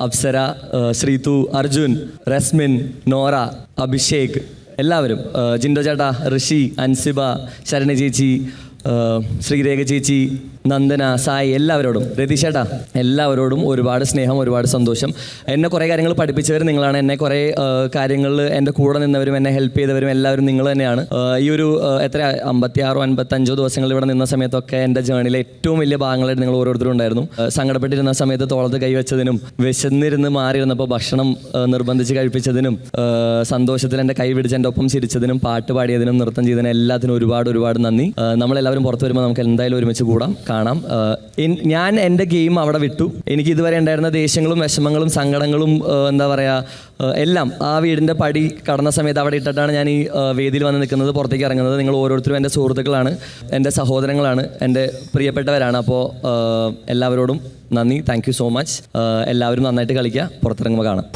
അപ്സര, ശ്രീതു, അർജുൻ, റസ്മിൻ, നോറ, അഭിഷേക്, എല്ലാവരും, ജിൻഡോ ചേട്ടാ, ഋഷി, അൻസിബ, ശരണ ചേച്ചി, ശ്രീരേഖ ചേച്ചി, നന്ദന, സായി, എല്ലാവരോടും, രതീഷേട്ടാ, എല്ലാവരോടും ഒരുപാട് സ്നേഹം, ഒരുപാട് സന്തോഷം. എന്നെ കുറേ കാര്യങ്ങൾ പഠിപ്പിച്ചവർ നിങ്ങളാണ്. എന്നെ കുറേ കാര്യങ്ങളിൽ എൻ്റെ കൂടെ നിന്നവരും എന്നെ ഹെൽപ്പ് ചെയ്തവരും എല്ലാവരും നിങ്ങൾ തന്നെയാണ്. ഈ ഒരു 56-55 ദിവസങ്ങൾ ഇവിടെ നിന്ന സമയത്തൊക്കെ എൻ്റെ ജേണിയിലെ ഏറ്റവും വലിയ ഭാഗങ്ങളായിട്ട് നിങ്ങൾ ഓരോരുത്തരും ഉണ്ടായിരുന്നു. സങ്കടപ്പെട്ടിരുന്ന സമയത്ത് തോളത്ത് കൈവച്ചതിനും, വിശന്നിരുന്ന് മാറിയിരുന്നപ്പോൾ ഭക്ഷണം നിർബന്ധിച്ച് കഴിപ്പിച്ചതിനും, സന്തോഷത്തിൽ എൻ്റെ കൈ പിടിച്ച് എൻ്റെ ഒപ്പം ചിരിച്ചതിനും, പാട്ട് പാടിയതിനും, നൃത്തം ചെയ്തതിനും എല്ലാത്തിനും ഒരുപാട് നന്ദി. നമ്മളെല്ലാവരും പുറത്ത് വരുമ്പോൾ നമുക്ക് എന്തായാലും ഒരുമിച്ച് കാണാം. ഞാൻ എൻ്റെ ഗെയിം അവിടെ വിട്ടു. എനിക്ക് ഇതുവരെ ഉണ്ടായിരുന്ന ദേഷ്യങ്ങളും വിഷമങ്ങളും സങ്കടങ്ങളും എന്താ പറയുക എല്ലാം ആ വീടിൻ്റെ പടി കടന്ന സമയത്ത് അവിടെ ഇട്ടിട്ടാണ് ഞാൻ ഈ വേദിയിൽ വന്ന് നിൽക്കുന്നത്, പുറത്തേക്ക് ഇറങ്ങുന്നത്. നിങ്ങൾ ഓരോരുത്തരും എൻ്റെ സുഹൃത്തുക്കളാണ്, എൻ്റെ സഹോദരങ്ങളാണ്, എൻ്റെ പ്രിയപ്പെട്ടവരാണ്. അപ്പോൾ എല്ലാവരോടും നന്ദി. Thank you so much. എല്ലാവരും നന്നായിട്ട് കളിക്കുക. പുറത്തിറങ്ങുമ്പോൾ കാണാം.